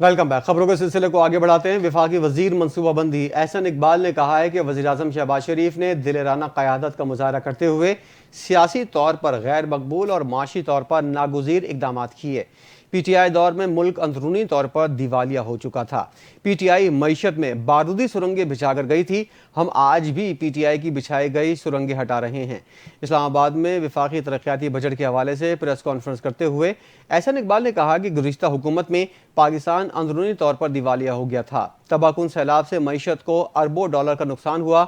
Welcome back. खबरों के सिलसिले को आगे बढ़ाते हैं। वफाकी वजीर मनसूबा बंदी एहसन इकबाल ने कहा है कि वज़ीर आज़म शहबाज शरीफ ने दिलेराना क़यादत का मुजाहरा करते हुए सियासी तौर पर गैर मकबूल और माशी तौर पर नागुज़ीर इक़दामात किए। PTI दौर में मुल्क अंदरूनी तौर पर दिवालिया हो चुका था। PTI मईशत में बारूदी सुरंगें बिछा कर गई थी। हम आज भी PTI की बिछाई गई सुरंगें हटा रहे हैं। इस्लामाबाद में वफाकी तरक्याती बजट के हवाले से प्रेस कॉन्फ्रेंस करते हुए एहसन इकबाल ने कहा कि गुज़िश्ता हुकूमत में पाकिस्तान अंदरूनी तौर पर दिवालिया हो गया था। तबाहकुन सैलाब से मईशत को अरबों डॉलर का नुकसान हुआ।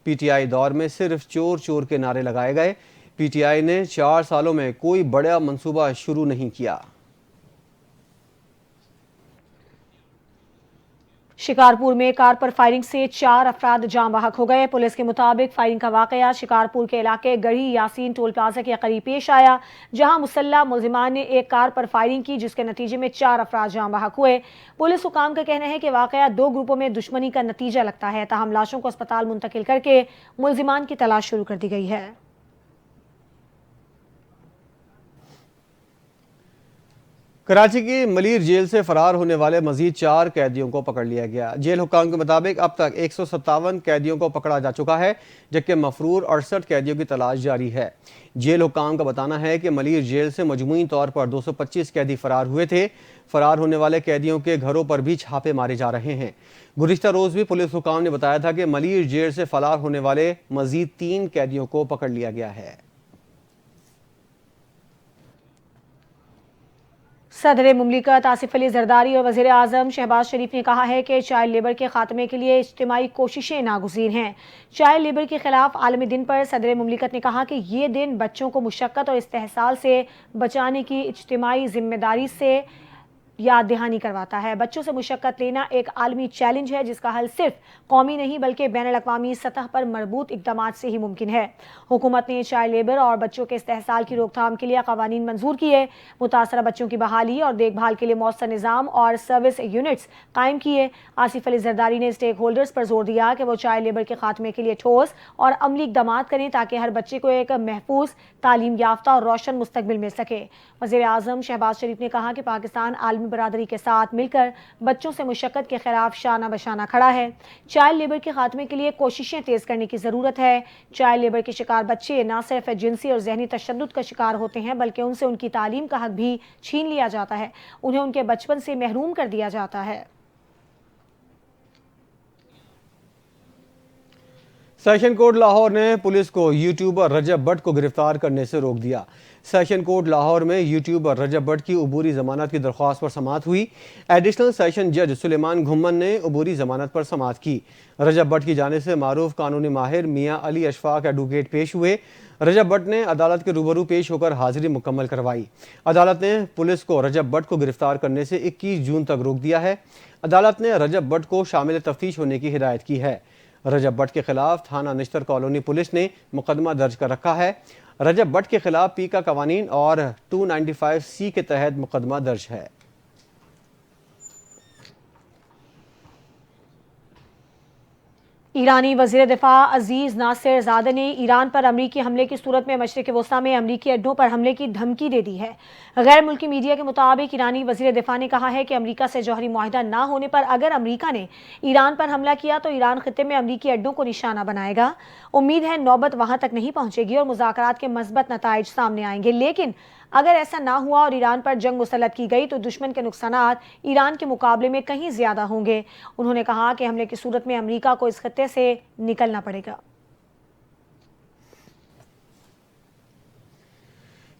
PTI दौर में सिर्फ चोर चोर के नारे लगाए गए। PTI ने 4 सालों में कोई बड़ा मंसूबा शुरू नहीं किया। शिकारपुर में कार पर फायरिंग से 4 अफराद जान बहक हो गए। पुलिस के मुताबिक फायरिंग का वाकया शिकारपुर के इलाके गढ़ी यासीन टोल प्लाजा के करीब पेश आया, जहां मुसल्लह मुलजिमान ने एक कार पर फायरिंग की, जिसके नतीजे में 4 अफराद जान बहक हुए। पुलिस हुकाम का कहना है कि वाकया 2 ग्रुपों में दुश्मनी का नतीजा लगता है। ताहम लाशों को अस्पताल मुंतकिल करके मुलजिमान की तलाश शुरू कर दी गई है। कराची की मलीर जेल से फरार होने वाले मजीद 4 कैदियों को पकड़ लिया गया। जेल हुकाम के मुताबिक अब तक 157 कैदियों को पकड़ा जा चुका है, जबकि मफरूर 68 कैदियों की तलाश जारी है। जेल हुकाम का बताना है कि मलीर जेल से मजमूई तौर पर 225 कैदी फरार हुए थे। फरार होने वाले कैदियों के घरों पर भी छापे मारे जा रहे हैं। गुज़िश्ता रोज़ भी पुलिस हुकाम ने बताया था कि मलीर जेल से फरार होने वाले मजीद 3 कैदियों को पकड़ लिया गया है। सदर मुमलिकत आसिफ अली जरदारी और वज़ीर आज़म शहबाज शरीफ ने कहा है कि चाइल्ड लेबर के खात्मे के लिए इज्तिमाई कोशिशें नागुज़ीर हैं। चाइल्ड लेबर के खिलाफ आलमी दिन पर सदर मुमलिकत ने कहा कि ये दिन बच्चों को मुशक्क़त और इस्तेहसाल से बचाने की इज्तिमाई जिम्मेदारी से याद दहानी करवाता है। बच्चों से मुशक्क़त लेना एक आलमी चैलेंज है, जिसका हल सिर्फ कौमी नहीं बल्कि बैनुल-अक़वामी सतह पर मरबूत इक़दामात से ही मुमकिन है। हुकूमत ने चाइल्ड लेबर और बच्चों के इस्तेहसाल की रोकथाम के लिए क़वानीन मंजूर किए, मुतासरा बच्चों की बहाली और देखभाल के लिए मौसर निज़ाम और सर्विस यूनिट्स कायम किए। आसिफ अली जरदारी ने स्टेक होल्डर्स पर जोर दिया कि वो चाइल्ड लेबर के खात्मे के लिए ठोस और अमली इक़दामात करें, ताकि हर बच्चे को एक महफूज, तालीम याफ्ता और रोशन मुस्तकबिल मिल सके। वज़ीर आज़म शहबाज शरीफ ने कहा कि पाकिस्तान आलमी बरादरी के साथ मिलकर बच्चों से मुशक्क़त के खिलाफ शाना बशाना खड़ा है। चाइल्ड लेबर के खात्मे के लिए कोशिशें तेज करने की ज़रूरत है। चाइल्ड लेबर के शिकार बच्चे न सिर्फ जिनसी और जहनी तशद्दुद का शिकार होते हैं, बल्कि उनसे उनकी तालीम का हक भी छीन लिया जाता है। उन्हें उनके बचपन से महरूम कर दिया जाता है। सेशन कोर्ट लाहौर ने पुलिस को यूट्यूबर रजब भट्ट को गिरफ्तार करने से रोक दिया। सेशन कोर्ट लाहौर में यूट्यूबर रजब भट्ट की अबूरी जमानत की दरख्वास्त पर समाअत हुई। एडिशनल सेशन जज सुलेमान घुम्मन ने अबूरी जमानत पर समाअत की। रजब भट्ट की जानिब से मारूफ कानूनी माहिर मियाँ अली अशफाक एडवोकेट पेश हुए। रजब भट्ट ने अदालत के रूबरू पेश होकर हाजिरी मुकम्मल करवाई। अदालत ने पुलिस को रजब भट्ट को गिरफ्तार करने से 21 जून तक रोक दिया है। अदालत ने रजब भट्ट को शामिल तफ्तीश होने की हिदायत की है। रजब भट्ट के खिलाफ थाना निश्तर कॉलोनी पुलिस ने मुकदमा दर्ज कर रखा है। रजब भट्ट के खिलाफ पीका कवानीन और 295C के तहत मुकदमा दर्ज है। ईरानी वज़ीर दिफा अजीज़ नासिर ज़ादे ने ईरान पर अमरीकी हमले की सूरत में मशरिक़ वस्ता में अमरीकी अड्डों पर हमले की धमकी दे दी है। गैर मुल्की मीडिया के मुताबिक ईरानी वज़ीर दिफा ने कहा है कि अमरीका से जौहरी मुआहिदा ना होने पर अगर अमरीका ने ईरान पर हमला किया तो ईरान खित्ते में अमरीकी अड्डों को निशाना बनाएगा। उम्मीद है नौबत वहाँ तक नहीं पहुँचेगी और मुज़ाकरात के मस्बत नताइज सामने आएंगे, लेकिन अगर ऐसा ना हुआ और ईरान पर जंग मुसल्लत की गई तो दुश्मन के नुकसानात ईरान के मुकाबले में कहीं ज्यादा होंगे। उन्होंने कहा कि हमले की सूरत में अमरीका को इस खत्ते से निकलना पड़ेगा।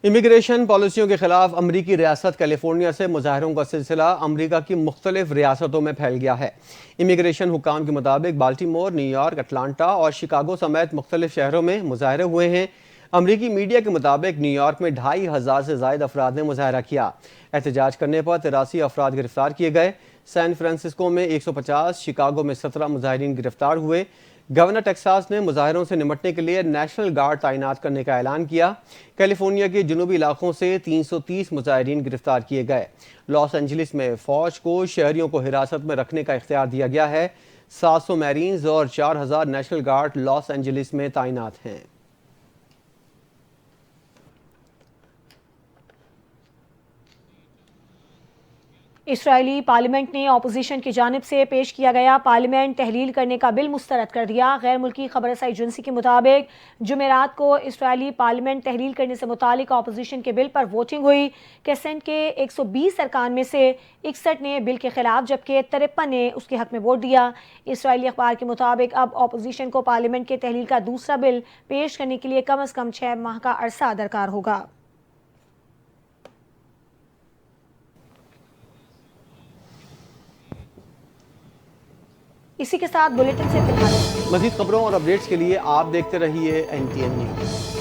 इमिग्रेशन पॉलिसियों के खिलाफ अमरीकी रियासत कैलिफोर्निया से मुजाहरों का सिलसिला अमरीका की मुख्तलिफ रियासतों में फैल गया है। इमिग्रेशन हुकाम के मुताबिक बाल्टीमोर, न्यूयॉर्क, अटलांटा और शिकागो समेत मुख्तलिफ शहरों में मुजाहरे हुए हैं। अमरीकी मीडिया के मुताबिक न्यूयॉर्क में 2500 से ज़ायद अफराद ने मुजाहरा किया। एहतजाज करने पर 83 अफराद गिरफ्तार किए गए। सैन फ्रांसिस्को में 150, शिकागो में 17 मुजाहिरीन गिरफ्तार हुए। गवर्नर टेक्सास ने मुजाहिरों से निपटने के लिए नेशनल गार्ड तैनात करने का ऐलान किया। कैलिफोर्निया के जनूबी इलाकों से 330 मुजाहिरीन गिरफ्तार किए गए। लॉस एंजलिस में फौज को शहरियों को हिरासत में रखने का इख्तियार दिया गया है। 700 मैरीन्स और 4000 नेशनल गार्ड लॉस एंजलिस में तैनात हैं। اسرائیلی پارلیمنٹ نے اپوزیشن کی جانب سے پیش کیا گیا پارلیمنٹ تحلیل کرنے کا بل مسترد کر دیا۔ غیر ملکی خبر رساں ایجنسی کے مطابق جمعرات کو اسرائیلی پارلیمنٹ تحلیل کرنے سے متعلق اپوزیشن کے بل پر ووٹنگ ہوئی کہ سینٹ کے 120 ارکان میں سے 61 نے بل کے خلاف جبکہ 53 نے اس کے حق میں ووٹ دیا۔ اسرائیلی اخبار کے مطابق اب اپوزیشن کو پارلیمنٹ کے تحلیل کا دوسرا بل پیش کرنے کے لیے کم از کم 6 ماہ کا عرصہ درکار ہوگا۔ اسی کے ساتھ بلیٹن سے فی الحال مزید خبروں اور اپڈیٹس کے لیے آپ دیکھتے رہیے NTN نیوز۔